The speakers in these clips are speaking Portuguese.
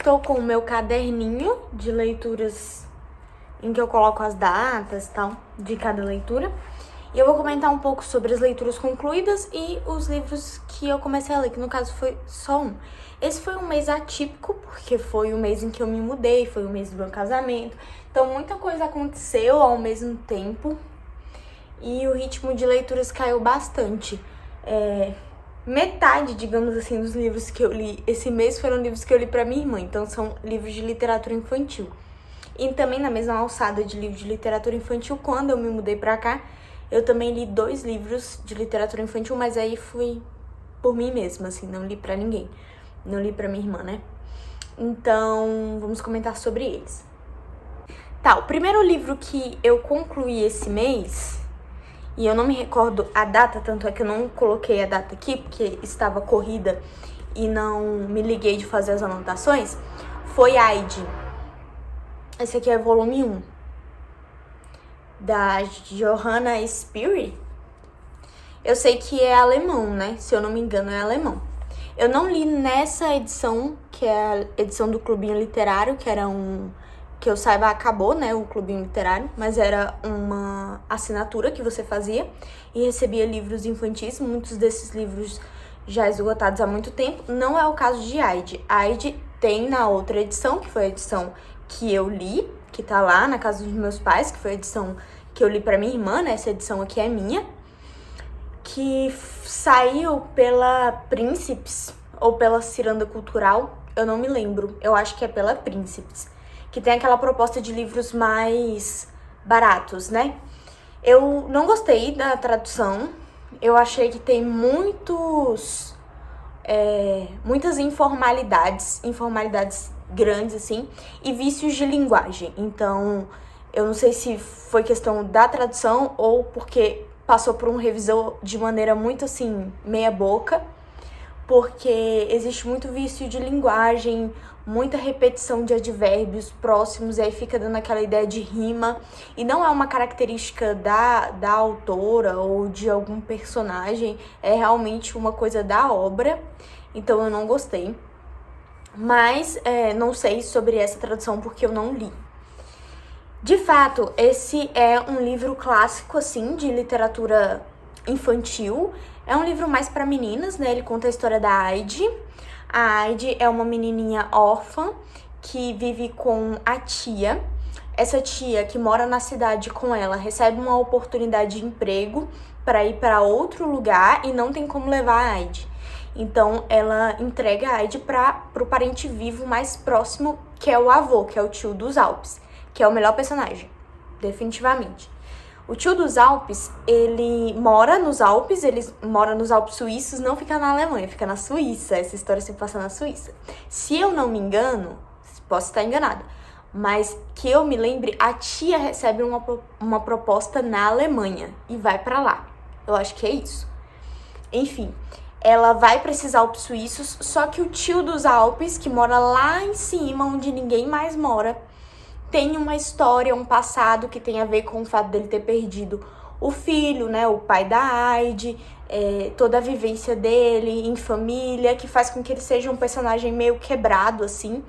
estou com o meu caderninho de leituras em que eu coloco as datas e tal de cada leitura. E eu vou comentar um pouco sobre as leituras concluídas e os livros que eu comecei a ler, que no caso foi só um. Esse foi um mês atípico, porque foi o mês em que eu me mudei, foi o mês do meu casamento. Então muita coisa aconteceu ao mesmo tempo e o ritmo de leituras caiu bastante. Metade, digamos assim, dos livros que eu li esse mês foram livros que eu li pra minha irmã, então são livros de literatura infantil. E também na mesma alçada de livros de literatura infantil, quando eu me mudei pra cá, eu também li 2 livros de literatura infantil, mas aí fui por mim mesma, assim, não li pra ninguém. Não li pra minha irmã, né? Então, vamos comentar sobre eles. Tá, o primeiro livro que eu concluí esse mês, e eu não me recordo a data, tanto é que eu não coloquei a data aqui, porque estava corrida e não me liguei de fazer as anotações, foi Aide. Esse aqui é o volume 1, da Johanna Spyri. Eu sei que é alemão, né? Se eu não me engano, é alemão. Eu não li nessa edição, que é a edição do Clubinho Literário, que era que eu saiba, acabou, né, o Clubinho Literário, mas era uma assinatura que você fazia e recebia livros infantis, muitos desses livros já esgotados há muito tempo. Não é o caso de Aide. Aide tem na outra edição, que foi a edição que eu li, que tá lá na casa dos meus pais, que foi a edição que eu li pra minha irmã, né, essa edição aqui é minha, que saiu pela Príncipes ou pela Ciranda Cultural, eu não me lembro, eu acho que é pela Príncipes, que tem aquela proposta de livros mais baratos, né? Eu não gostei da tradução, eu achei que tem muitas informalidades grandes, assim, e vícios de linguagem. Então, eu não sei se foi questão da tradução ou porque passou por um revisor de maneira muito, assim, meia boca, porque existe muito vício de linguagem, muita repetição de advérbios próximos, e aí fica dando aquela ideia de rima, e não é uma característica da autora ou de algum personagem, é realmente uma coisa da obra, então eu não gostei. Mas não sei sobre essa tradução porque eu não li. De fato, esse é um livro clássico, assim, de literatura infantil. É um livro mais para meninas, né? Ele conta a história da Aide. A Aide é uma menininha órfã que vive com a tia. Essa tia que mora na cidade com ela recebe uma oportunidade de emprego para ir para outro lugar e não tem como levar a Aide. Então, ela entrega a Aide para o parente vivo mais próximo, que é o avô, que é o tio dos Alpes, que é o melhor personagem, definitivamente. O tio dos Alpes, ele mora nos Alpes suíços, não fica na Alemanha, fica na Suíça. Essa história se passa na Suíça. Se eu não me engano, posso estar enganada, mas que eu me lembre, a tia recebe uma proposta na Alemanha e vai pra lá. Eu acho que é isso. Enfim, ela vai para esses Alpes suíços, só que o tio dos Alpes, que mora lá em cima, onde ninguém mais mora, tem uma história, um passado que tem a ver com o fato dele ter perdido o filho, né, o pai da Aide, toda a vivência dele em família, que faz com que ele seja um personagem meio quebrado, assim.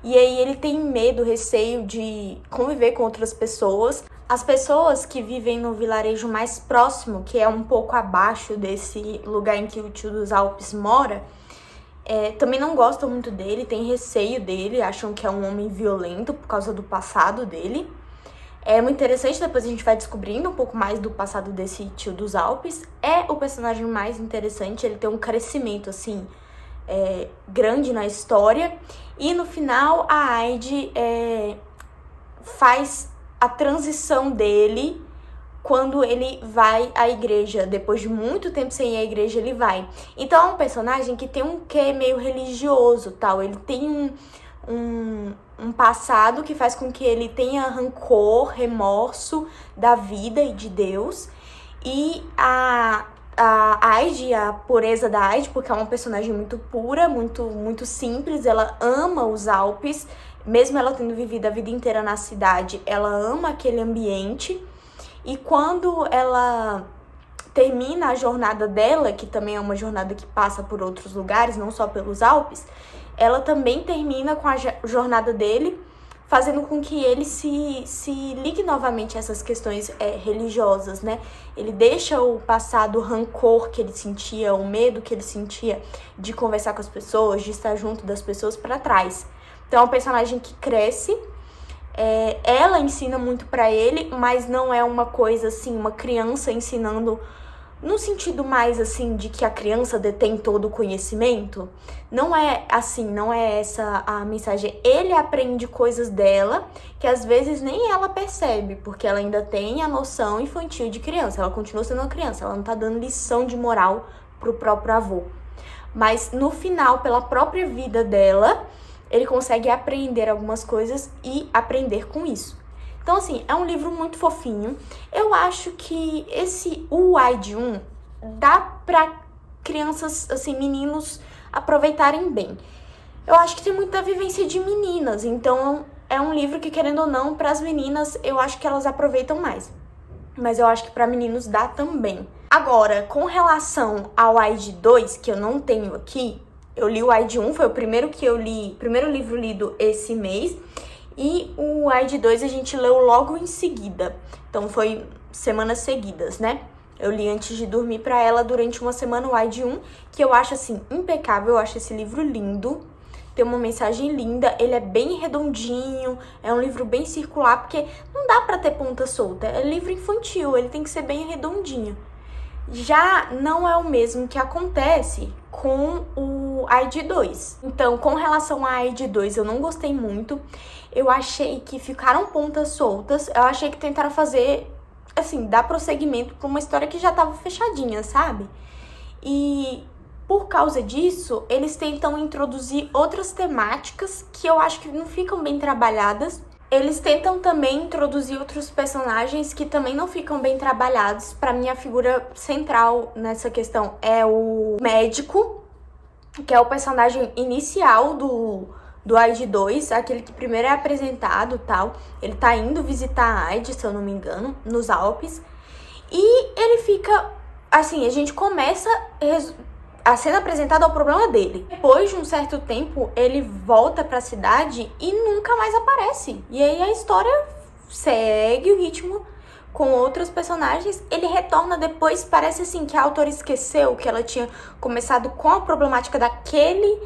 E aí ele tem medo, receio de conviver com outras pessoas. As pessoas que vivem no vilarejo mais próximo, que é um pouco abaixo desse lugar em que o tio dos Alpes mora, também não gostam muito dele, tem receio dele, acham que é um homem violento por causa do passado dele. É muito interessante, depois a gente vai descobrindo um pouco mais do passado desse tio dos Alpes. É o personagem mais interessante, ele tem um crescimento, assim, grande na história. E no final, a Aide faz a transição dele quando ele vai à igreja. Depois de muito tempo sem ir à igreja, ele vai. Então é um personagem que tem um quê meio religioso, tal. Ele tem um passado que faz com que ele tenha rancor, remorso da vida e de Deus. E a Aide, a pureza da Aide, porque é uma personagem muito pura, muito, muito simples, ela ama os Alpes, mesmo ela tendo vivido a vida inteira na cidade, ela ama aquele ambiente. E quando ela termina a jornada dela, que também é uma jornada que passa por outros lugares, não só pelos Alpes, ela também termina com a jornada dele, fazendo com que ele se ligue novamente a essas questões religiosas, né? Ele deixa o passado, o rancor que ele sentia, o medo que ele sentia de conversar com as pessoas, de estar junto das pessoas para trás. Então é um personagem que cresce, ela ensina muito para ele, mas não é uma coisa assim, uma criança ensinando no sentido mais assim de que a criança detém todo o conhecimento. Não é assim, não é essa a mensagem. Ele aprende coisas dela que às vezes nem ela percebe, porque ela ainda tem a noção infantil de criança. Ela continua sendo uma criança, ela não tá dando lição de moral pro próprio avô. Mas no final, pela própria vida dela, ele consegue aprender algumas coisas e aprender com isso. Então, assim, é um livro muito fofinho. Eu acho que o ID1 dá pra crianças, assim, meninos aproveitarem bem. Eu acho que tem muita vivência de meninas, então é um livro que, querendo ou não, pras meninas, eu acho que elas aproveitam mais. Mas eu acho que pra meninos dá também. Agora, com relação ao ID2, que eu não tenho aqui, eu li o ID1, foi o primeiro que eu li, primeiro livro lido esse mês. E o ID2 a gente leu logo em seguida. Então foi semanas seguidas, né? Eu li antes de dormir pra ela durante uma semana o ID1, que eu acho assim impecável, eu acho esse livro lindo. Tem uma mensagem linda, ele é bem redondinho, é um livro bem circular, porque não dá pra ter ponta solta, é livro infantil, ele tem que ser bem redondinho. Já não é o mesmo que acontece com o ID2. Então, com relação ao ID2, eu não gostei muito. Eu achei que ficaram pontas soltas. Eu achei que tentaram fazer, assim, dar prosseguimento pra uma história que já tava fechadinha, sabe? E por causa disso, eles tentam introduzir outras temáticas que eu acho que não ficam bem trabalhadas. Eles tentam também introduzir outros personagens que também não ficam bem trabalhados. Pra mim, a figura central nessa questão é o médico, que é o personagem inicial do ID2, aquele que primeiro é apresentado e tal. Ele tá indo visitar a AIDS, se eu não me engano, nos Alpes. E ele fica, assim, a gente começa a sendo apresentado ao problema dele. Depois de um certo tempo, ele volta pra cidade e nunca mais aparece. E aí a história segue o ritmo com outros personagens. Ele retorna depois, parece assim que a autora esqueceu que ela tinha começado com a problemática daquele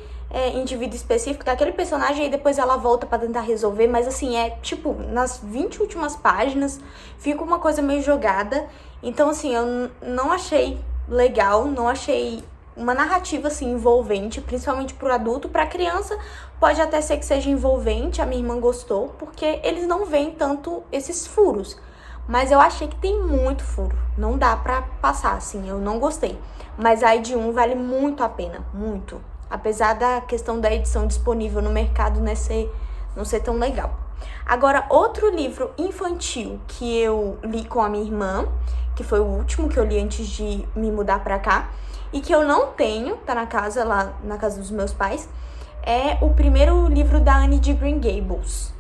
indivíduo específico, daquele personagem, e depois ela volta pra tentar resolver, mas assim, é tipo, nas 20 últimas páginas, fica uma coisa meio jogada. Então assim, eu não achei legal, não achei uma narrativa assim envolvente, principalmente pro adulto. Pra criança pode até ser que seja envolvente, a minha irmã gostou, porque eles não veem tanto esses furos. Mas eu achei que tem muito furo, não dá pra passar, assim, eu não gostei. Mas a ID1 vale muito a pena, muito. Apesar da questão da edição disponível no mercado não ser tão legal. Agora, outro livro infantil que eu li com a minha irmã, que foi o último que eu li antes de me mudar pra cá, e que eu não tenho, tá na casa, lá na casa dos meus pais, é o primeiro livro da Anne de Green Gables.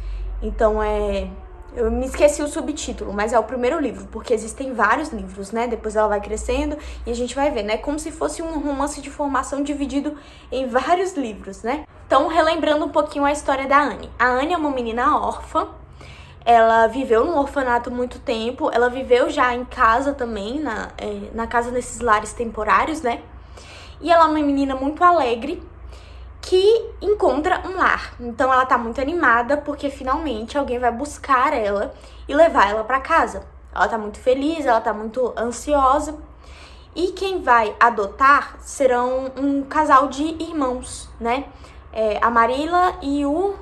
Então eu me esqueci o subtítulo, mas é o primeiro livro, porque existem vários livros, né? Depois ela vai crescendo e a gente vai ver, né? Como se fosse um romance de formação dividido em vários livros, né? Então, relembrando um pouquinho a história da Anne. A Anne é uma menina órfã. Ela viveu no orfanato muito tempo, ela viveu já em casa também, na casa desses lares temporários, né? E ela é uma menina muito alegre que encontra um lar. Então ela tá muito animada porque finalmente alguém vai buscar ela e levar ela pra casa. Ela tá muito feliz, ela tá muito ansiosa. E quem vai adotar serão um casal de irmãos, né? A Marilla e o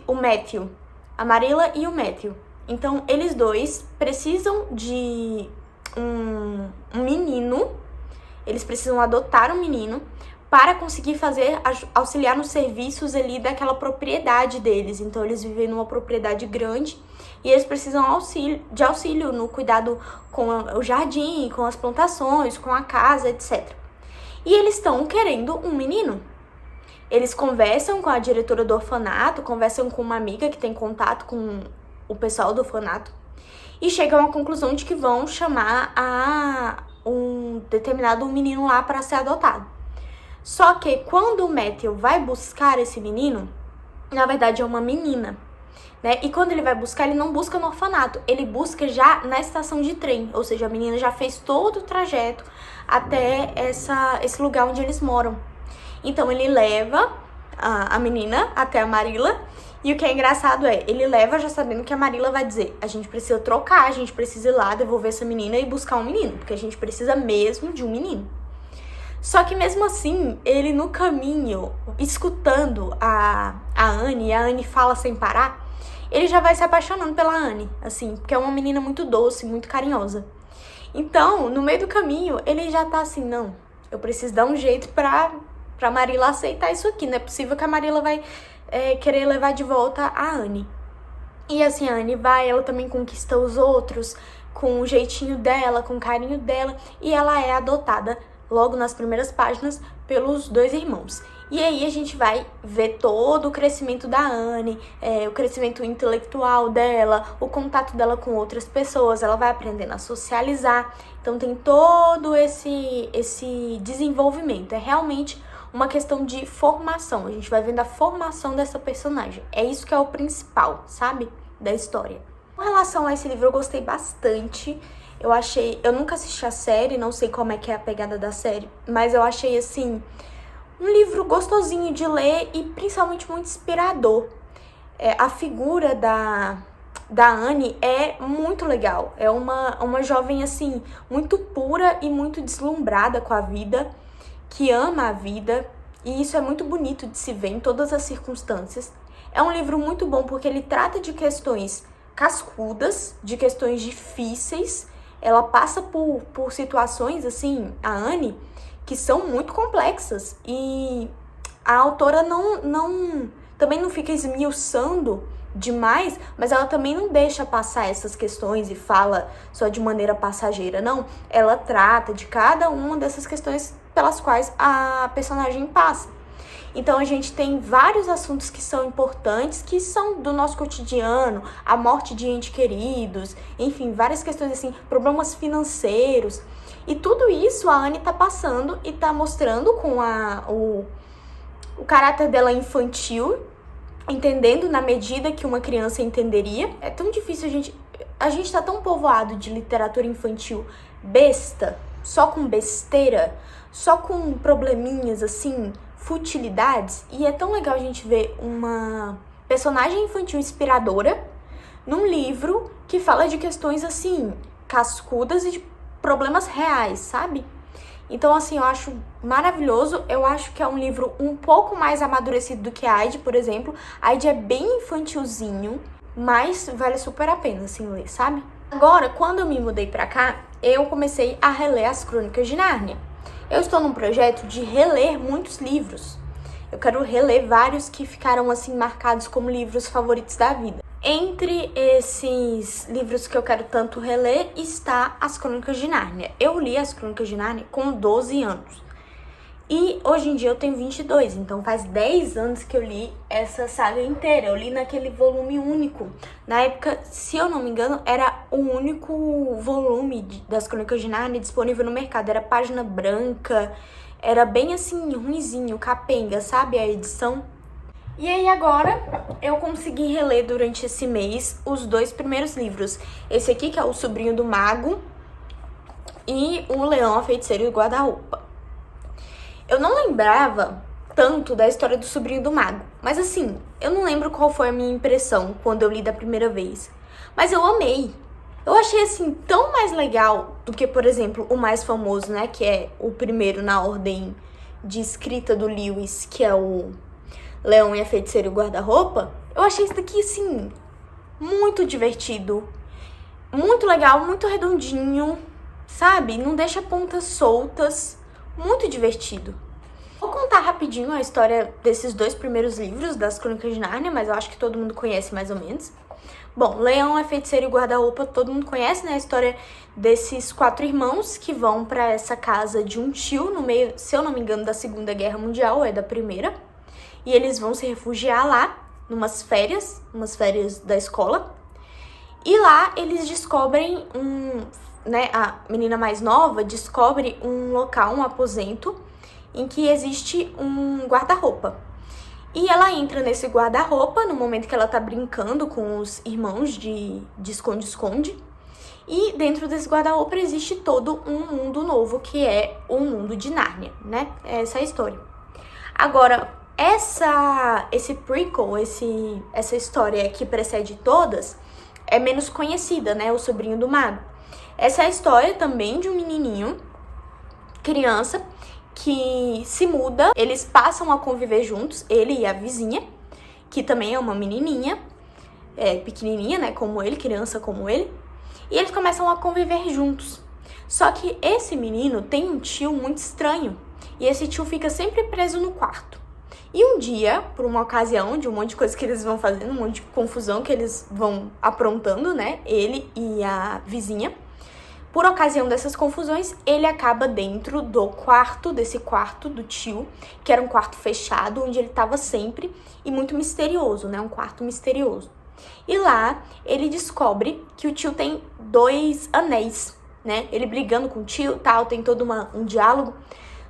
Matthew. A Marilla e o Matthew. Então, eles dois precisam de um menino. Eles precisam adotar um menino para conseguir auxiliar nos serviços ali daquela propriedade deles. Então, eles vivem numa propriedade grande e eles precisam de auxílio no cuidado com o jardim, com as plantações, com a casa, etc. E eles estão querendo um menino. Eles conversam com a diretora do orfanato, conversam com uma amiga que tem contato com o pessoal do orfanato e chegam à conclusão de que vão chamar um determinado menino lá para ser adotado. Só que quando o Matthew vai buscar esse menino, na verdade é uma menina, né? E quando ele vai buscar, ele não busca no orfanato, ele busca já na estação de trem, ou seja, a menina já fez todo o trajeto até esse lugar onde eles moram. Então ele leva a menina até a Marilla, e o que é engraçado é, ele leva já sabendo que a Marilla vai dizer, a gente precisa trocar, a gente precisa ir lá devolver essa menina e buscar um menino, porque a gente precisa mesmo de um menino. Só que mesmo assim, ele no caminho, escutando a Anne, e a Anne fala sem parar, ele já vai se apaixonando pela Anne, assim, porque é uma menina muito doce, muito carinhosa. Então, no meio do caminho, ele já tá assim, não, eu preciso dar um jeito pra Marilla aceitar isso aqui, não é possível que a Marilla vai querer levar de volta a Anne. E assim, a Anne vai, ela também conquista os outros, com o jeitinho dela, com o carinho dela, e ela é adotada logo nas primeiras páginas pelos dois irmãos. E aí a gente vai ver todo o crescimento da Anne, o crescimento intelectual dela, o contato dela com outras pessoas, ela vai aprendendo a socializar. Então tem todo esse desenvolvimento, é realmente uma questão de formação, a gente vai vendo a formação dessa personagem. É isso que é o principal, sabe, da história. Com relação a esse livro, eu gostei bastante. Eu nunca assisti a série, não sei como é que é a pegada da série, mas eu achei, assim, um livro gostosinho de ler e principalmente muito inspirador. A figura da Anne é muito legal. É uma jovem, assim, muito pura e muito deslumbrada com a vida, que ama a vida, e isso é muito bonito de se ver em todas as circunstâncias. É um livro muito bom porque ele trata de questões cascudas, de questões difíceis. Ela passa por situações, assim, a Anne, que são muito complexas, e a autora também não fica esmiuçando demais, mas ela também não deixa passar essas questões e fala só de maneira passageira, não. Ela trata de cada uma dessas questões pelas quais a personagem passa. Então a gente tem vários assuntos que são importantes, que são do nosso cotidiano, a morte de entes queridos, enfim, várias questões assim, problemas financeiros. E tudo isso a Anne tá passando e tá mostrando com o caráter dela infantil, entendendo na medida que uma criança entenderia. É tão difícil a gente tá tão povoado de literatura infantil besta, só com besteira, só com probleminhas assim, futilidades, e é tão legal a gente ver uma personagem infantil inspiradora num livro que fala de questões assim, cascudas e de problemas reais, sabe? Então, assim, eu acho maravilhoso. Eu acho que é um livro um pouco mais amadurecido do que a Aide, por exemplo. A Aide é bem infantilzinho, mas vale super a pena, assim, ler, sabe? Agora, quando eu me mudei pra cá, eu comecei a reler as Crônicas de Nárnia. Eu estou num projeto de reler muitos livros. Eu quero reler vários que ficaram, assim, marcados como livros favoritos da vida. Entre esses livros que eu quero tanto reler está As Crônicas de Nárnia. Eu li As Crônicas de Nárnia com 12 anos. E hoje em dia eu tenho 22, então faz 10 anos que eu li essa saga inteira. Eu li naquele volume único. Na época, se eu não me engano, era o único volume das Crônicas de Nárnia disponível no mercado. Era página branca, era bem assim, ruinzinho, capenga, sabe? A edição. E aí agora eu consegui reler durante esse mês os 2 primeiros livros. Esse aqui, que é O Sobrinho do Mago, e O Leão, a Feiticeira e o Guarda-Roupa. Eu não lembrava tanto da história do Sobrinho do Mago, mas assim, eu não lembro qual foi a minha impressão quando eu li da primeira vez. Mas eu amei. Eu achei assim tão mais legal do que, por exemplo, o mais famoso, né, que é o primeiro na ordem de escrita do Lewis, que é o Leão e a Feiticeira e o Guarda-Roupa. Eu achei isso daqui, assim, muito divertido, muito legal, muito redondinho, sabe? Não deixa pontas soltas, muito divertido. Vou contar rapidinho a história desses 2 primeiros livros das Crônicas de Nárnia, mas eu acho que todo mundo conhece mais ou menos. Bom, Leão, a Feiticeira e o Guarda-Roupa, todo mundo conhece, né? A história desses 4 irmãos que vão pra essa casa de um tio no meio, se eu não me engano, da Segunda Guerra Mundial, ou é da Primeira. E eles vão se refugiar lá, umas férias da escola. E lá eles descobrem a menina mais nova descobre um local, um aposento, em que existe um guarda-roupa. E ela entra nesse guarda-roupa no momento que ela tá brincando com os irmãos de esconde-esconde. E dentro desse guarda-roupa existe todo um mundo novo, que é o mundo de Nárnia, né? Essa é a história. Agora, esse prequel, essa história que precede todas, é menos conhecida, né? O Sobrinho do Mago. Essa é a história também de um menininho, criança, que se muda. Eles passam a conviver juntos, ele e a vizinha, que também é uma menininha, pequenininha, né? Como ele, criança como ele. E eles começam a conviver juntos. Só que esse menino tem um tio muito estranho. E esse tio fica sempre preso no quarto. E um dia, por uma ocasião de um monte de coisa que eles vão fazendo, um monte de confusão que eles vão aprontando, né? Ele e a vizinha. Por ocasião dessas confusões, ele acaba dentro desse quarto do tio, que era um quarto fechado, onde ele estava sempre, e muito misterioso, né? Um quarto misterioso. E lá, ele descobre que o tio tem 2 anéis, né? Ele brigando com o tio, tal, tem todo um diálogo.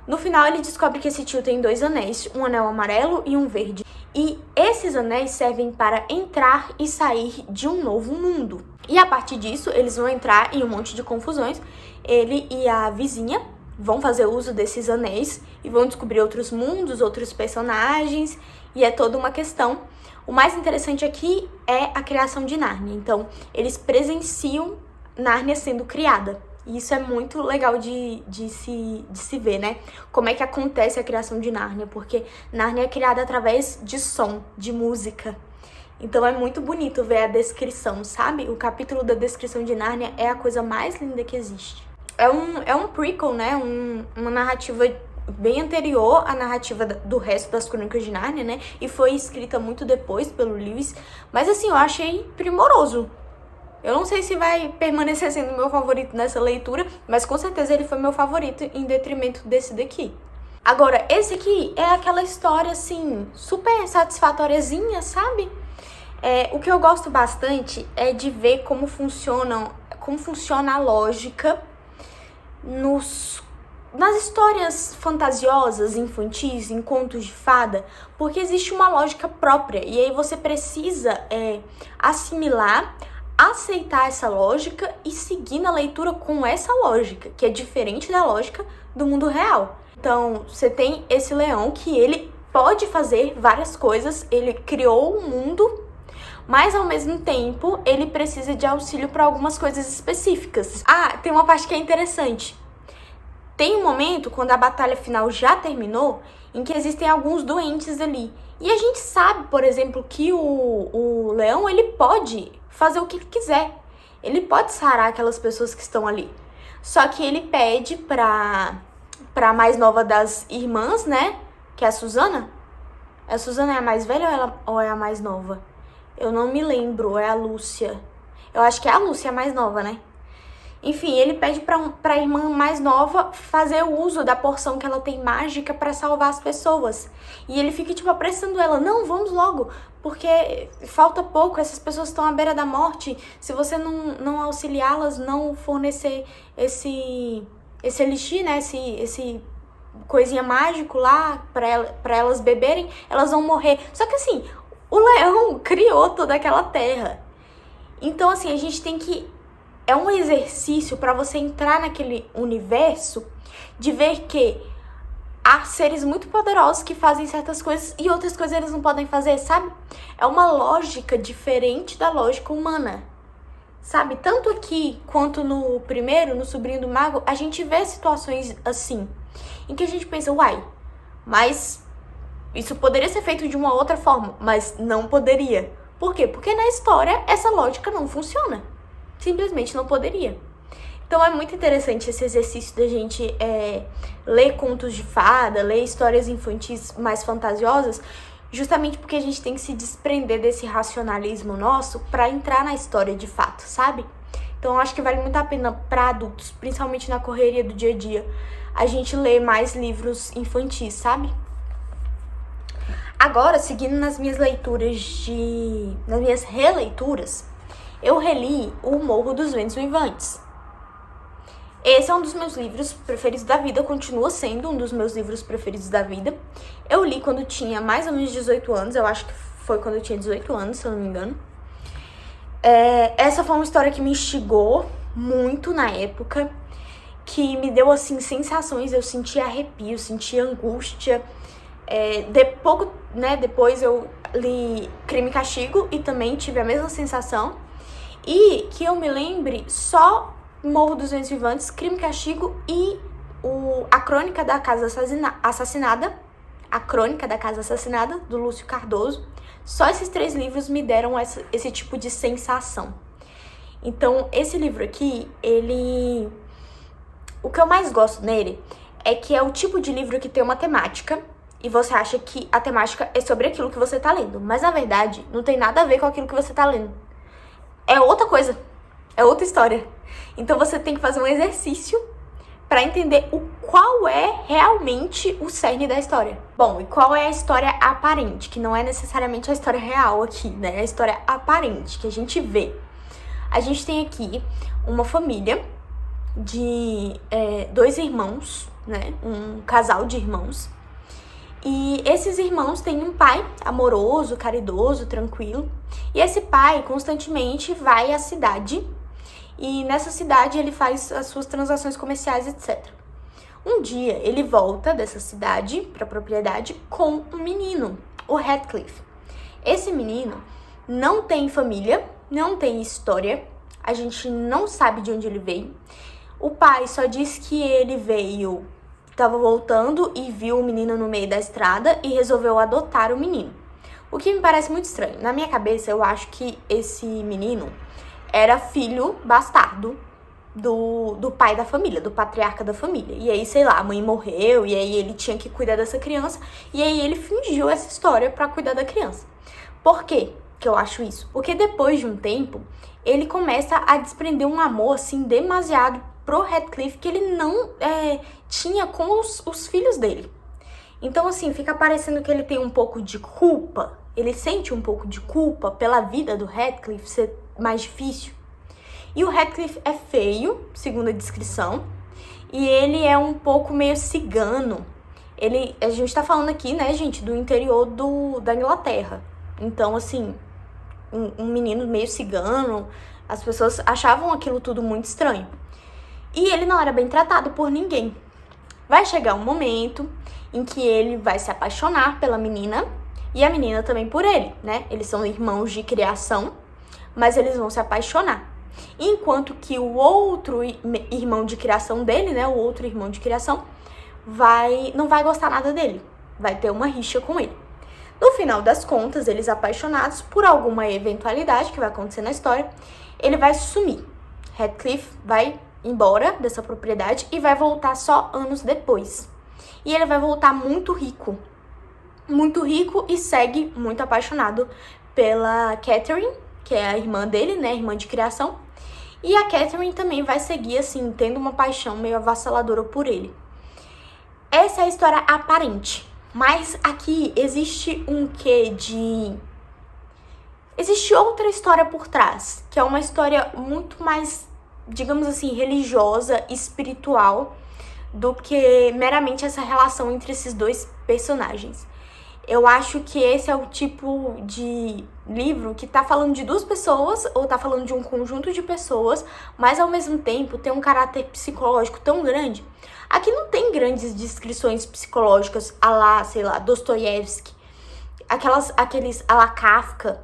No final, ele descobre que esse tio tem 2 anéis, um anel amarelo e um verde. E esses anéis servem para entrar e sair de um novo mundo. E a partir disso, eles vão entrar em um monte de confusões. Ele e a vizinha vão fazer uso desses anéis e vão descobrir outros mundos, outros personagens. E é toda uma questão. O mais interessante aqui é a criação de Nárnia. Então, eles presenciam Nárnia sendo criada. E isso é muito legal de se ver, né? Como é que acontece a criação de Nárnia, porque Nárnia é criada através de som, de música. Então é muito bonito ver a descrição, sabe? O capítulo da descrição de Nárnia é a coisa mais linda que existe. É um prequel, né? Uma narrativa bem anterior à narrativa do resto das Crônicas de Nárnia, né? E foi escrita muito depois pelo Lewis. Mas assim, eu achei primoroso. Eu não sei se vai permanecer sendo meu favorito nessa leitura, mas com certeza ele foi meu favorito em detrimento desse daqui. Agora, esse aqui é aquela história, assim, super satisfatóriazinha, sabe? O que eu gosto bastante é de ver como funciona a lógica nas histórias fantasiosas, infantis, em contos de fada, porque existe uma lógica própria, e aí você precisa assimilar, aceitar essa lógica e seguir na leitura com essa lógica, que é diferente da lógica do mundo real. Então, você tem esse leão que ele pode fazer várias coisas, ele criou um mundo, mas ao mesmo tempo ele precisa de auxílio para algumas coisas específicas. Tem uma parte que é interessante. Tem um momento, quando a batalha final já terminou, em que existem alguns doentes ali. E a gente sabe, por exemplo, que o leão, ele pode fazer o que ele quiser. Ele pode sarar aquelas pessoas que estão ali. Só que ele pede pra mais nova das irmãs, né? Que é a Susana. A Susana é a mais velha ou é a mais nova? Eu não me lembro, é a Lúcia. Eu acho que é a Lúcia a mais nova, né? Enfim, ele pede pra irmã mais nova fazer o uso da porção que ela tem mágica pra salvar as pessoas. E ele fica, tipo, apressando ela. Não, vamos logo, porque falta pouco, essas pessoas estão à beira da morte. Se você não auxiliá-las, não fornecer esse elixir, né, esse coisinha mágico lá pra elas beberem, elas vão morrer. Só que assim, o leão criou toda aquela terra. Então, assim, a gente tem que... É um exercício para você entrar naquele universo de ver que há seres muito poderosos que fazem certas coisas e outras coisas eles não podem fazer, sabe? É uma lógica diferente da lógica humana, sabe? Tanto aqui quanto no primeiro, no Sobrinho do Mago, a gente vê situações assim, em que a gente pensa, uai, mas isso poderia ser feito de uma outra forma, mas não poderia. Por quê? Porque na história essa lógica não funciona. Simplesmente não poderia. Então é muito interessante esse exercício da gente ler contos de fada, ler histórias infantis mais fantasiosas, justamente porque a gente tem que se desprender desse racionalismo nosso para entrar na história de fato, sabe? Então eu acho que vale muito a pena para adultos, principalmente na correria do dia a dia, a gente ler mais livros infantis, sabe? Agora, seguindo nas minhas nas minhas releituras, eu reli O Morro dos Ventos Uivantes. Esse é um dos meus livros preferidos da vida, continua sendo um dos meus livros preferidos da vida. Eu li quando tinha mais ou menos 18 anos, eu acho que foi quando eu tinha 18 anos, se eu não me engano. Essa foi uma história que me instigou muito na época, que me deu, assim, sensações, eu senti arrepio, senti angústia. Depois eu li Crime e Castigo e também tive a mesma sensação. E que eu me lembre, só Morro dos Ventos Vivantes, Crime e Castigo e A Crônica da Casa Assassinada, A Crônica da Casa Assassinada, do Lúcio Cardoso. Só esses 3 livros me deram esse tipo de sensação. Então, esse livro aqui, o que eu mais gosto nele é que é o tipo de livro que tem uma temática e você acha que a temática é sobre aquilo que você tá lendo. Mas, na verdade, não tem nada a ver com aquilo que você tá lendo. É outra coisa. É outra história. Então, você tem que fazer um exercício para entender qual é realmente o cerne da história. Bom, e qual é a história aparente, que não é necessariamente a história real aqui, né? É a história aparente, que a gente vê. A gente tem aqui uma família de 2 irmãos, né? Um casal de irmãos. E esses irmãos têm um pai amoroso, caridoso, tranquilo. E esse pai constantemente vai à cidade. E nessa cidade ele faz as suas transações comerciais, etc. Um dia ele volta dessa cidade para a propriedade com um menino, o Heathcliff. Esse menino não tem família, não tem história, a gente não sabe de onde ele veio. O pai só diz que ele estava voltando e viu o menino no meio da estrada e resolveu adotar o menino. O que me parece muito estranho. Na minha cabeça, eu acho que esse menino era filho bastardo do pai da família, do patriarca da família. E aí, sei lá, a mãe morreu e aí ele tinha que cuidar dessa criança. E aí ele fingiu essa história pra cuidar da criança. Por quê que eu acho isso? Porque depois de um tempo, ele começa a desprender um amor, assim, demasiado pro Heathcliff que ele não tinha com os filhos dele. Então, assim, fica parecendo que ele tem um pouco de culpa. Ele sente um pouco de culpa pela vida do Heathcliff ser mais difícil. E o Heathcliff é feio, segundo a descrição, e ele é um pouco meio cigano. A gente tá falando aqui, né, gente, do interior da Inglaterra. Então, assim, um menino meio cigano, as pessoas achavam aquilo tudo muito estranho. E ele não era bem tratado por ninguém. Vai chegar um momento em que ele vai se apaixonar pela menina e a menina também por ele, né? Eles são irmãos de criação, mas eles vão se apaixonar. Enquanto que o outro irmão de criação dele, né? O outro irmão de criação não vai gostar nada dele. Vai ter uma rixa com ele. No final das contas, eles apaixonados por alguma eventualidade que vai acontecer na história, ele vai sumir. Heathcliff vai embora dessa propriedade e vai voltar só anos depois. E ele vai voltar muito rico e segue muito apaixonado pela Catherine, que é a irmã dele, né, irmã de criação. E a Catherine também vai seguir, assim, tendo uma paixão meio avassaladora por ele. Essa é a história aparente. Mas aqui existe existe outra história por trás, que é uma história muito mais, digamos assim, religiosa, espiritual, do que meramente essa relação entre esses 2 personagens. Eu acho que esse é o tipo de livro que tá falando de 2 pessoas ou tá falando de um conjunto de pessoas, mas ao mesmo tempo tem um caráter psicológico tão grande. Aqui não tem grandes descrições psicológicas à la, sei lá, Dostoiévski, aqueles à la Kafka,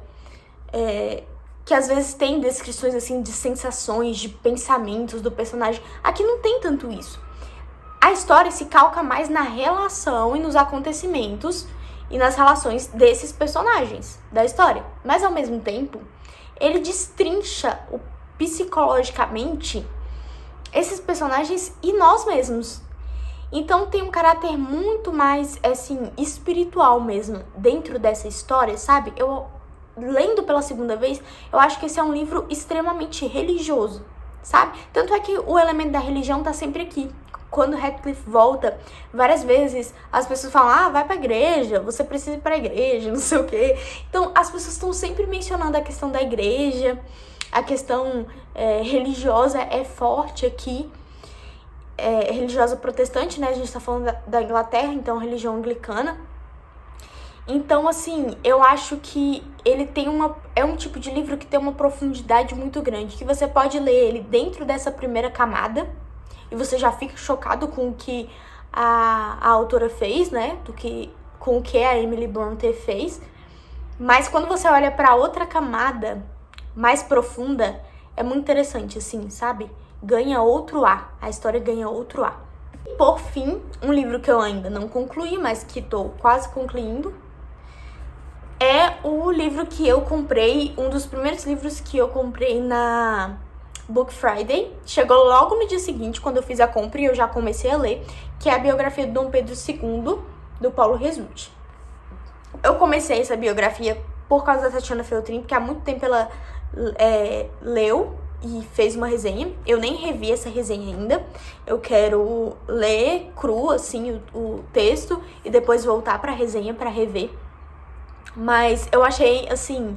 que às vezes tem descrições assim de sensações, de pensamentos do personagem. Aqui não tem tanto isso. A história se calca mais na relação e nos acontecimentos e nas relações desses personagens da história. Mas, ao mesmo tempo, ele destrincha psicologicamente esses personagens e nós mesmos. Então, tem um caráter muito mais, assim, espiritual mesmo dentro dessa história, sabe? Eu, lendo pela segunda vez, eu acho que esse é um livro extremamente religioso, sabe? Tanto é que o elemento da religião tá sempre aqui. Quando Heathcliff volta, várias vezes as pessoas falam, vai pra igreja, você precisa ir pra igreja, não sei o quê. Então, as pessoas estão sempre mencionando a questão da igreja, a questão religiosa é forte aqui. religiosa protestante, né? A gente tá falando da Inglaterra, então religião anglicana. Então, assim, eu acho que ele tem é um tipo de livro que tem uma profundidade muito grande, que você pode ler ele dentro dessa primeira camada e você já fica chocado com o que a autora fez, né? Com o que a Emily Brontë fez. Mas quando você olha para outra camada mais profunda, é muito interessante, assim, sabe? Ganha outro ar, a história ganha outro ar. E por fim, um livro que eu ainda não concluí, mas que tô quase concluindo, é o livro que eu comprei, um dos primeiros livros que eu comprei na Book Friday. Chegou logo no dia seguinte, quando eu fiz a compra, e eu já comecei a ler, que é a biografia de Dom Pedro II, do Paulo Resulti. Eu comecei essa biografia por causa da Tatiana Feltrin, porque há muito tempo ela leu e fez uma resenha. Eu nem revi essa resenha ainda. Eu quero ler cru, assim, o texto e depois voltar pra resenha pra rever. Mas eu achei, assim,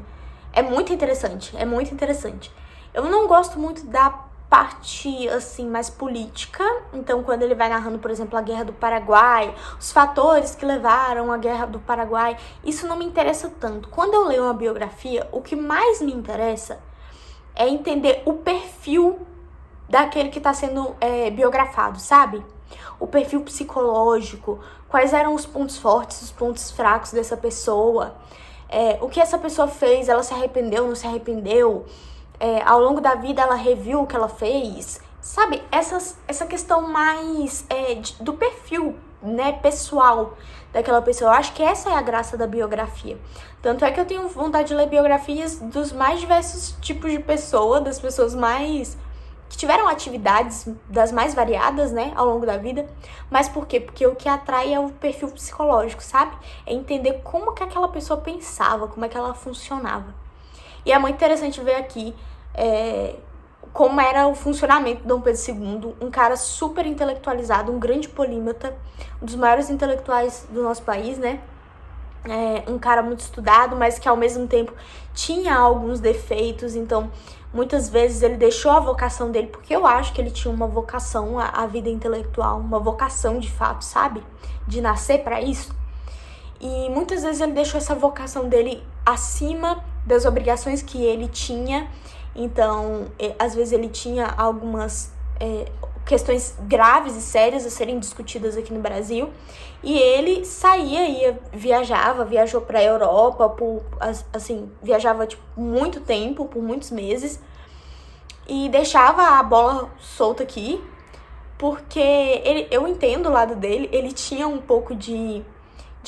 é muito interessante, é muito interessante. Eu não gosto muito da parte, assim, mais política. Então, quando ele vai narrando, por exemplo, a Guerra do Paraguai, os fatores que levaram à Guerra do Paraguai, isso não me interessa tanto. Quando eu leio uma biografia, o que mais me interessa é entender o perfil daquele que está sendo biografado, sabe? O perfil psicológico, quais eram os pontos fortes, os pontos fracos dessa pessoa, o que essa pessoa fez, ela se arrependeu, não se arrependeu, ao longo da vida ela reviu o que ela fez, sabe? Essa questão mais do perfil, né, pessoal daquela pessoa. Eu acho que essa é a graça da biografia. Tanto é que eu tenho vontade de ler biografias dos mais diversos tipos de pessoa, das pessoas mais que tiveram atividades das mais variadas, né, ao longo da vida. Mas por quê? Porque o que atrai é o perfil psicológico, sabe? É entender como que aquela pessoa pensava, como é que ela funcionava. E é muito interessante ver aqui como era o funcionamento de Dom Pedro II, um cara super intelectualizado, um grande polímata, um dos maiores intelectuais do nosso país, né? Um cara muito estudado, mas que ao mesmo tempo tinha alguns defeitos. Então muitas vezes ele deixou a vocação dele, porque eu acho que ele tinha uma vocação à vida intelectual, uma vocação de fato, sabe? De nascer para isso. E muitas vezes ele deixou essa vocação dele acima das obrigações que ele tinha. Então, às vezes ele tinha algumas questões graves e sérias a serem discutidas aqui no Brasil. E ele saía, viajou para a Europa, viajava muito tempo, por muitos meses, e deixava a bola solta aqui, porque eu entendo o lado dele, ele tinha um pouco de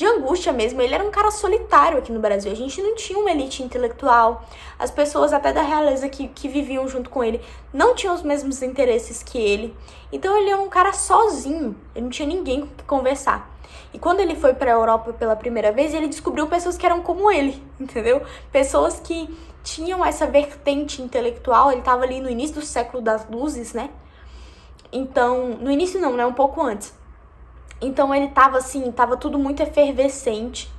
angústia mesmo. Ele era um cara solitário aqui no Brasil, a gente não tinha uma elite intelectual, as pessoas até da realeza que viviam junto com ele não tinham os mesmos interesses que ele, então ele era um cara sozinho, ele não tinha ninguém com que conversar. E quando ele foi para a Europa pela primeira vez, ele descobriu pessoas que eram como ele, entendeu? Pessoas que tinham essa vertente intelectual. Ele estava ali no início do século das luzes, né? Então, no início não, né? Um pouco antes. Então ele tava tudo muito efervescente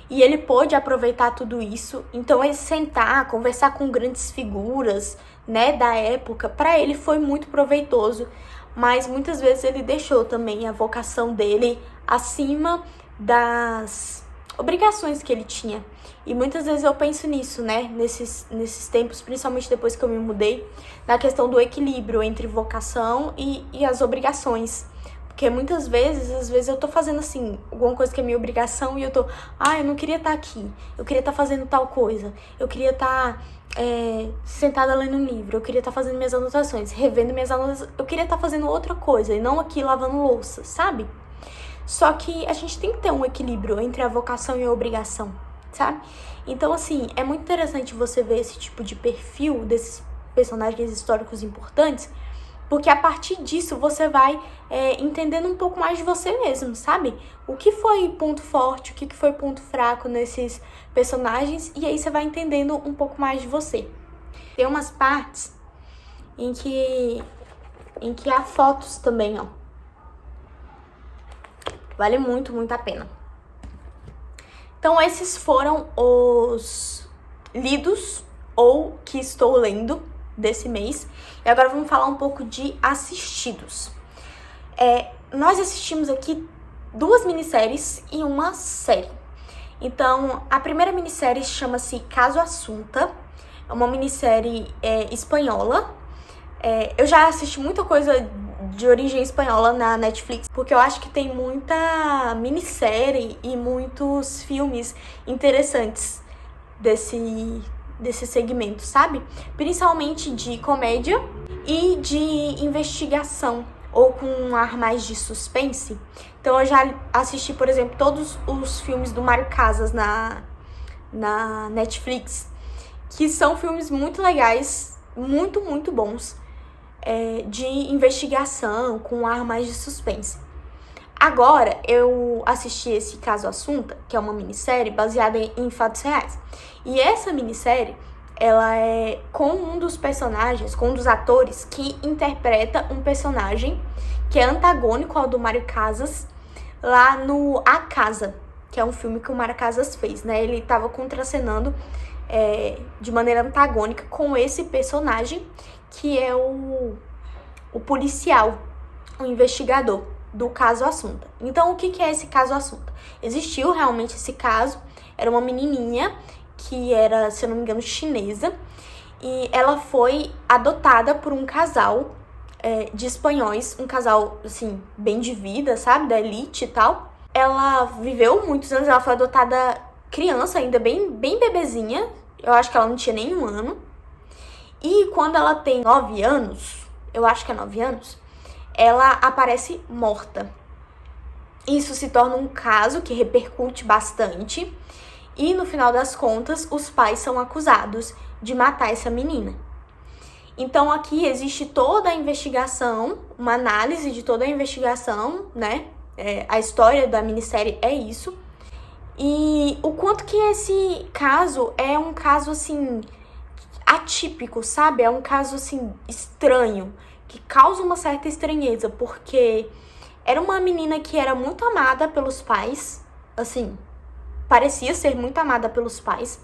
e ele pôde aproveitar tudo isso. Então ele sentar, conversar com grandes figuras, né, da época, para ele foi muito proveitoso, mas muitas vezes ele deixou também a vocação dele acima das obrigações que ele tinha. E muitas vezes eu penso nisso, né, nesses tempos, principalmente depois que eu me mudei, na questão do equilíbrio entre vocação e as obrigações. Porque muitas vezes, às vezes eu tô fazendo assim, alguma coisa que é minha obrigação e eu tô, eu não queria estar aqui, eu queria estar fazendo tal coisa, eu queria estar sentada lendo um livro, eu queria estar fazendo minhas anotações, revendo minhas anotações, eu queria estar fazendo outra coisa e não aqui lavando louça, sabe? Só que a gente tem que ter um equilíbrio entre a vocação e a obrigação, sabe? Então, assim, é muito interessante você ver esse tipo de perfil desses personagens históricos importantes, porque a partir disso você vai entendendo um pouco mais de você mesmo, sabe? O que foi ponto forte, o que foi ponto fraco nesses personagens, e aí você vai entendendo um pouco mais de você. Tem umas partes em que há fotos também, ó. Vale muito, muito a pena. Então esses foram os lidos ou que estou lendo desse mês. E agora vamos falar um pouco de assistidos. Nós assistimos aqui 2 minisséries e uma série. Então, a primeira minissérie chama-se Caso Assunta, é uma minissérie espanhola. Eu já assisti muita coisa de origem espanhola na Netflix, porque eu acho que tem muita minissérie e muitos filmes interessantes desse segmento, sabe? Principalmente de comédia e de investigação, ou com um ar mais de suspense. Então eu já assisti, por exemplo, todos os filmes do Mário Casas na Netflix, que são filmes muito legais, muito, muito bons, de investigação, com um ar mais de suspense. Agora, eu assisti esse Caso Assunta, que é uma minissérie baseada em fatos reais. E essa minissérie, ela é com um dos personagens, com um dos atores que interpreta um personagem que é antagônico ao do Mário Casas, lá no A Casa, que é um filme que o Mário Casas fez, né? Ele estava contracenando de maneira antagônica com esse personagem, que é o policial, o investigador do Caso Assunta. Então, o que é esse Caso Assunta? Existiu realmente esse caso, era uma menininha que era, se eu não me engano, chinesa, e ela foi adotada por um casal de espanhóis, um casal, assim, bem de vida, sabe, da elite e tal. Ela viveu muitos anos, ela foi adotada criança ainda, bem bebezinha, eu acho que ela não tinha nem 1 ano, e quando ela tem 9 anos, eu acho que é 9 anos, ela aparece morta. Isso se torna um caso que repercute bastante, e no final das contas, os pais são acusados de matar essa menina. Então aqui existe toda a investigação, uma análise de toda a investigação, né? A história da minissérie é isso. E o quanto que esse caso é um caso, assim, atípico, sabe? É um caso, assim, estranho, que causa uma certa estranheza, porque era uma menina que era muito amada pelos pais, assim, parecia ser muito amada pelos pais,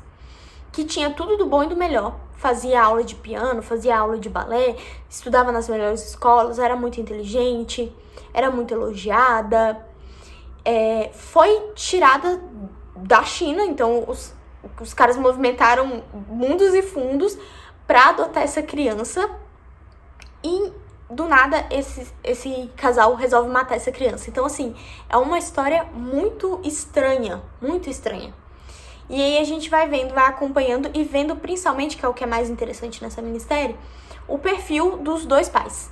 que tinha tudo do bom e do melhor, fazia aula de piano, fazia aula de balé, estudava nas melhores escolas, era muito inteligente, era muito elogiada, foi tirada da China, então os caras movimentaram mundos e fundos para adotar essa criança, e do nada esse casal resolve matar essa criança. Então, assim, é uma história muito estranha, muito estranha. E aí a gente vai vendo, vai acompanhando e vendo principalmente, que é o que é mais interessante nessa minissérie, o perfil dos 2 pais.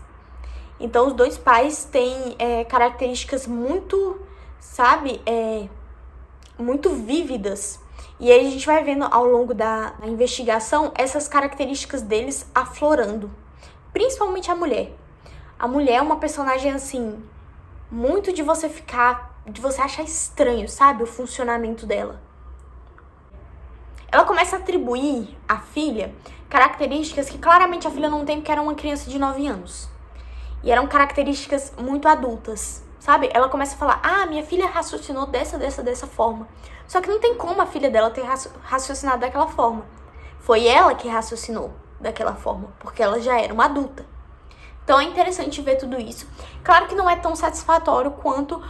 Então, os 2 pais têm características muito, sabe, muito vívidas. E aí a gente vai vendo ao longo da investigação essas características deles aflorando. Principalmente a mulher. A mulher é uma personagem, assim, muito de você achar estranho, sabe, o funcionamento dela. Ela começa a atribuir à filha características que claramente a filha não tem, porque era uma criança de 9 anos. E eram características muito adultas, sabe? Ela começa a falar, minha filha raciocinou dessa forma. Só que não tem como a filha dela ter raciocinado daquela forma. Foi ela que raciocinou daquela forma, porque ela já era uma adulta. Então é interessante ver tudo isso. Claro que não é tão satisfatório quanto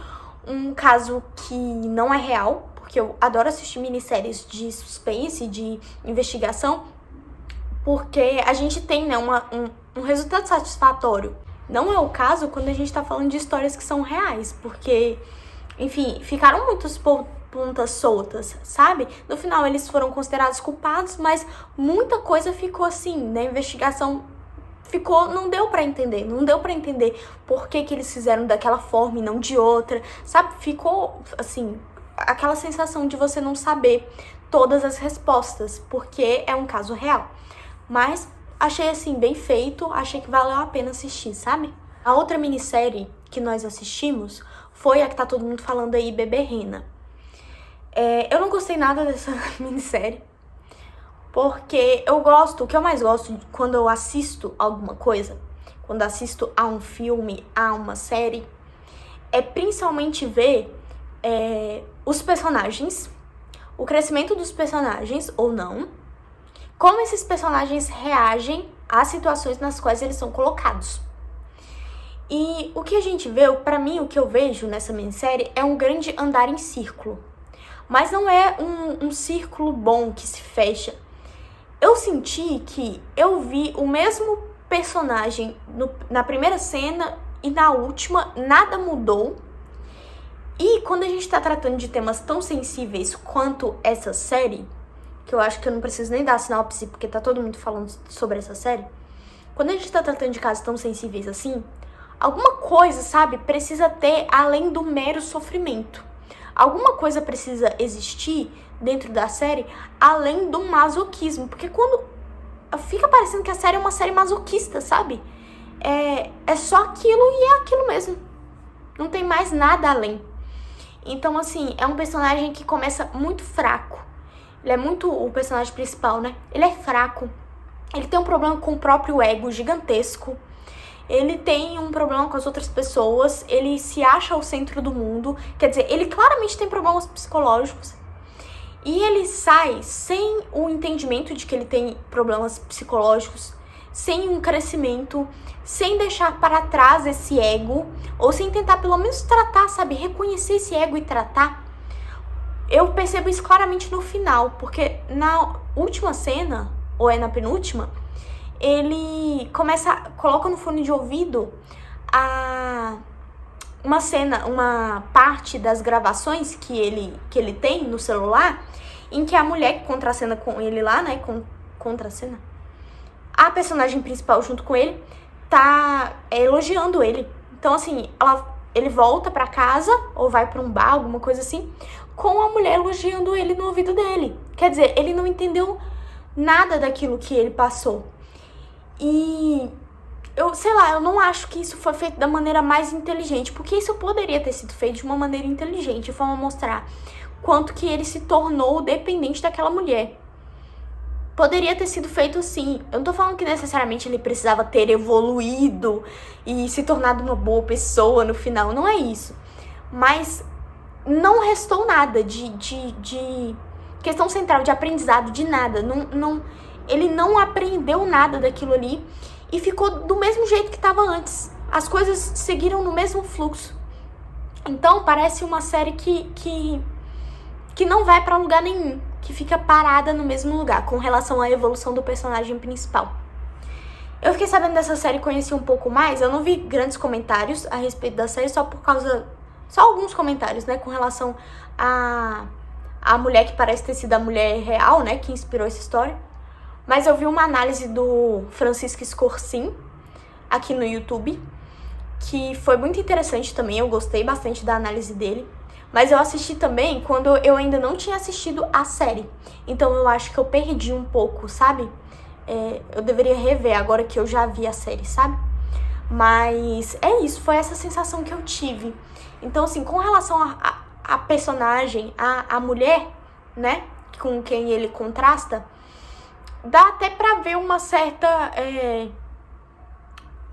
um caso que não é real, porque eu adoro assistir minisséries de suspense, de investigação, porque a gente tem, né, um resultado satisfatório. Não é o caso quando a gente tá falando de histórias que são reais, porque, enfim, ficaram muitas pontas soltas, sabe? No final eles foram considerados culpados, mas muita coisa ficou assim, na investigação não deu pra entender por que eles fizeram daquela forma e não de outra, sabe? Ficou, assim, aquela sensação de você não saber todas as respostas, porque é um caso real. Mas achei, assim, bem feito, achei que valeu a pena assistir, sabe? A outra minissérie que nós assistimos foi a que tá todo mundo falando aí, Bebê Rena. Eu não gostei nada dessa minissérie, porque o que eu mais gosto quando eu assisto alguma coisa, quando assisto a um filme, a uma série, é principalmente ver os personagens, o crescimento dos personagens, ou não, como esses personagens reagem às situações nas quais eles são colocados. E o que a gente vê, pra mim, o que eu vejo nessa minissérie é um grande andar em círculo. Mas não é um círculo bom que se fecha. Eu senti que eu vi o mesmo personagem na primeira cena e na última, nada mudou. E quando a gente tá tratando de temas tão sensíveis quanto essa série, que eu acho que eu não preciso nem dar sinopse, porque tá todo mundo falando sobre essa série. Quando a gente tá tratando de casos tão sensíveis assim, alguma coisa, sabe, precisa ter além do mero sofrimento. Alguma coisa precisa existir dentro da série além do masoquismo. Porque quando fica parecendo que a série é uma série masoquista, sabe? É só aquilo e é aquilo mesmo. Não tem mais nada além. Então, assim, é um personagem que começa muito fraco. Ele é muito o personagem principal, né? Ele é fraco. Ele tem um problema com o próprio ego gigantesco. Ele tem um problema com as outras pessoas. Ele se acha o centro do mundo. Quer dizer, ele claramente tem problemas psicológicos. E ele sai sem o entendimento de que ele tem problemas psicológicos, sem um crescimento, sem deixar para trás esse ego, ou sem tentar pelo menos tratar, sabe? Reconhecer esse ego e tratar. Eu percebo isso claramente no final, porque na última cena, ou é na penúltima, ele coloca no fone de ouvido uma parte das gravações que ele tem no celular, em que a mulher que contracena com ele lá, né, contracena, a personagem principal junto com ele, tá elogiando ele. Então, assim, ele volta pra casa, ou vai pra um bar, alguma coisa assim, com a mulher elogiando ele no ouvido dele. Quer dizer, ele não entendeu nada daquilo que ele passou. E eu não acho que isso foi feito da maneira mais inteligente, porque isso poderia ter sido feito de uma maneira inteligente, de forma a mostrar quanto que ele se tornou dependente daquela mulher. Poderia ter sido feito assim. Eu não tô falando que necessariamente ele precisava ter evoluído e se tornado uma boa pessoa no final, não é isso. Mas não restou nada de questão central, de aprendizado, de nada. Ele não aprendeu nada daquilo ali e ficou do mesmo jeito que estava antes. As coisas seguiram no mesmo fluxo. Então parece uma série que não vai pra lugar nenhum, que fica parada no mesmo lugar com relação à evolução do personagem principal. Eu fiquei sabendo dessa série e conheci um pouco mais. Eu não vi grandes comentários a respeito da série, só alguns comentários, né, com relação a mulher que parece ter sido a mulher real, né, que inspirou essa história. Mas eu vi uma análise do Francisco Scorsin aqui no YouTube, que foi muito interessante também. Eu gostei bastante da análise dele. Mas eu assisti também quando eu ainda não tinha assistido a série. Então eu acho que eu perdi um pouco, sabe? Eu deveria rever agora que eu já vi a série, sabe? Mas é isso, foi essa sensação que eu tive. Então, assim, com relação a personagem, a mulher, né, com quem ele contrasta, dá até pra ver uma certa...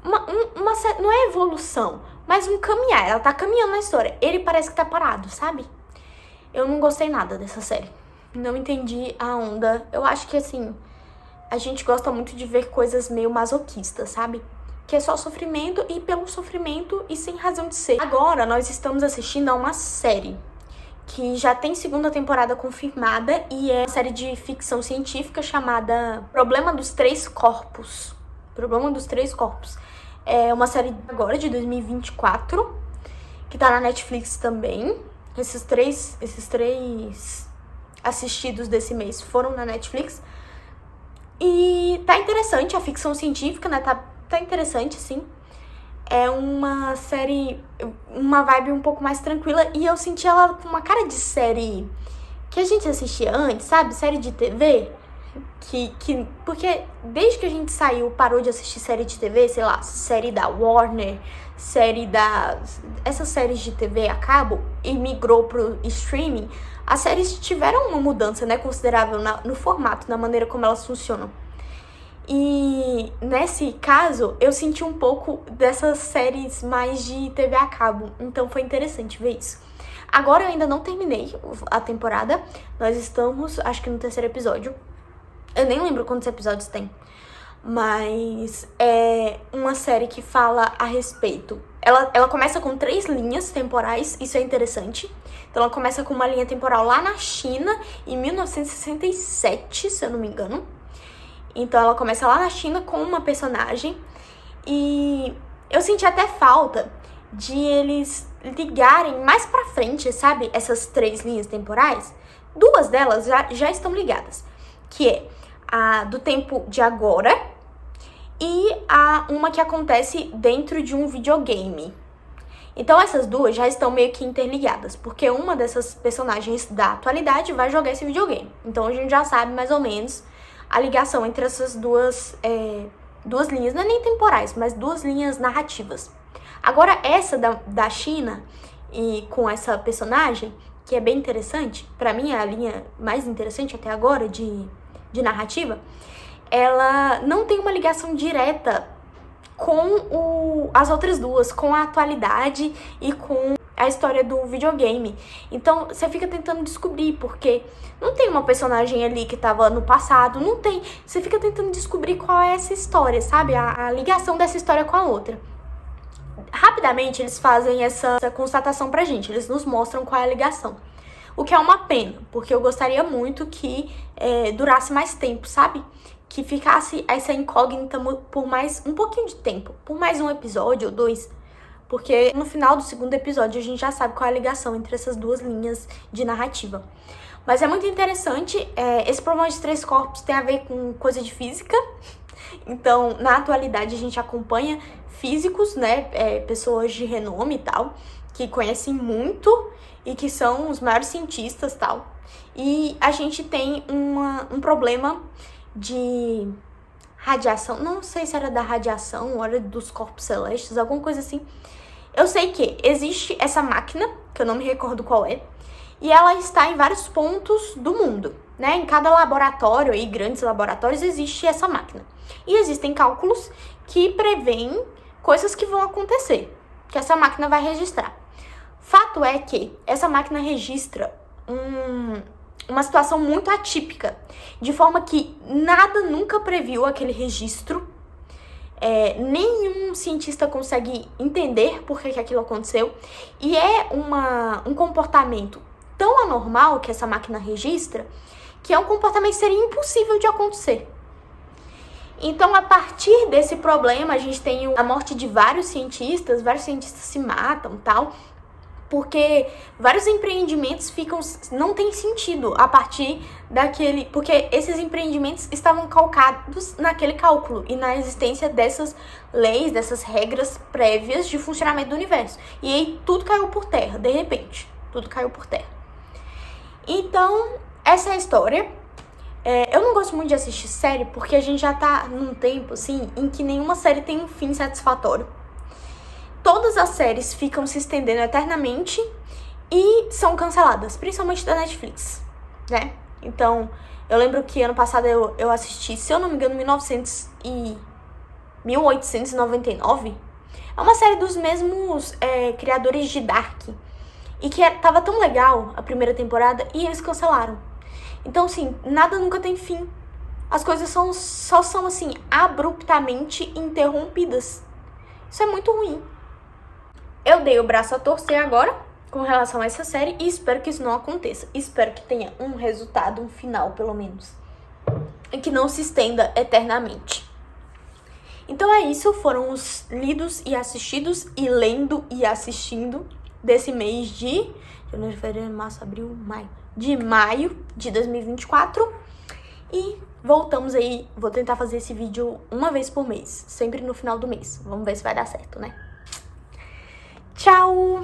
não é evolução, mas um caminhar. Ela tá caminhando na história. Ele parece que tá parado, sabe? Eu não gostei nada dessa série. Não entendi a onda. Eu acho que, assim, a gente gosta muito de ver coisas meio masoquistas, sabe? Que é só sofrimento e pelo sofrimento e sem razão de ser. Agora, nós estamos assistindo a uma série que já tem segunda temporada confirmada e é uma série de ficção científica chamada Problema dos Três Corpos. Problema dos Três Corpos. É uma série agora de 2024, que tá na Netflix também. Esses três assistidos desse mês foram na Netflix. E tá interessante a ficção científica, né? Tá interessante, sim. É uma série, uma vibe um pouco mais tranquila. E eu senti ela com uma cara de série que a gente assistia antes, sabe? Série de TV. Porque desde que a gente parou de assistir série de TV, sei lá, série da Warner, essas séries de TV a cabo e migrou pro streaming, as séries tiveram uma mudança, né, considerável no formato, na maneira como elas funcionam. E nesse caso, eu senti um pouco dessas séries mais de TV a cabo, então foi interessante ver isso. Agora eu ainda não terminei a temporada, nós estamos, acho que no terceiro episódio. Eu nem lembro quantos episódios tem. mas é uma série que fala a respeito. Ela começa com 3 linhas temporais, isso é interessante. Então ela começa com uma linha temporal lá na China, em 1967, se eu não me engano. Então ela começa lá na China com uma personagem. E eu senti até falta de eles ligarem mais pra frente, sabe? Essas 3 linhas temporais. 2 delas já estão ligadas. Que é a do tempo de agora e uma que acontece dentro de um videogame. Então essas 2 já estão meio que interligadas, porque uma dessas personagens da atualidade vai jogar esse videogame. Então a gente já sabe mais ou menos a ligação entre essas duas linhas, não é nem temporais, mas 2 linhas narrativas. Agora essa da China, e com essa personagem, que é bem interessante, pra mim é a linha mais interessante até agora de narrativa, ela não tem uma ligação direta com as outras 2, com a atualidade e com a história do videogame. Então você fica tentando descobrir, porque não tem uma personagem ali que tava no passado, não tem. Você fica tentando descobrir qual é essa história, sabe? A ligação dessa história com a outra. Rapidamente eles fazem essa constatação pra gente, eles nos mostram qual é a ligação. O que é uma pena, porque eu gostaria muito que durasse mais tempo, sabe? Que ficasse essa incógnita por mais um pouquinho de tempo, por mais um episódio ou 2. Porque no final do 2º episódio a gente já sabe qual é a ligação entre essas 2 linhas de narrativa. Mas é muito interessante, esse problema de 3 corpos tem a ver com coisa de física. Então, na atualidade a gente acompanha físicos, né, pessoas de renome e tal, que conhecem muito e que são os maiores cientistas e tal. E a gente tem um problema de radiação, não sei se era da radiação ou era dos corpos celestes, alguma coisa assim. Eu sei que existe essa máquina, que eu não me recordo qual é, e ela está em vários pontos do mundo, né? Em cada laboratório, e grandes laboratórios, existe essa máquina. E existem cálculos que prevêem coisas que vão acontecer, que essa máquina vai registrar. Fato é que essa máquina registra uma situação muito atípica, de forma que nada nunca previu aquele registro, nenhum cientista consegue entender por que aquilo aconteceu, e é um comportamento tão anormal que essa máquina registra, que é um comportamento que seria impossível de acontecer. Então, a partir desse problema, a gente tem a morte de vários cientistas se matam e tal, porque vários empreendimentos não tem sentido a partir daquele... Porque esses empreendimentos estavam calcados naquele cálculo e na existência dessas leis, dessas regras prévias de funcionamento do universo. E aí tudo caiu por terra, de repente. Tudo caiu por terra. Então, essa é a história. Eu não gosto muito de assistir série porque a gente já tá num tempo, assim, em que nenhuma série tem um fim satisfatório. Todas as séries ficam se estendendo eternamente e são canceladas, principalmente da Netflix, né? Então, eu lembro que ano passado eu assisti, se eu não me engano, 1899. É uma série dos mesmos criadores de Dark. E que tava tão legal a primeira temporada e eles cancelaram. Então, assim, nada nunca tem fim. As coisas só são, assim, abruptamente interrompidas. Isso é muito ruim. Eu dei o braço a torcer agora com relação a essa série e espero que isso não aconteça. Espero que tenha um resultado, um final, pelo menos. E que não se estenda eternamente. Então é isso, foram os lidos e assistidos e lendo e assistindo desse mês de janeiro, fevereiro, março, abril, maio. De maio de 2024. E voltamos aí, vou tentar fazer esse vídeo uma vez por mês, sempre no final do mês. Vamos ver se vai dar certo, né? Tchau!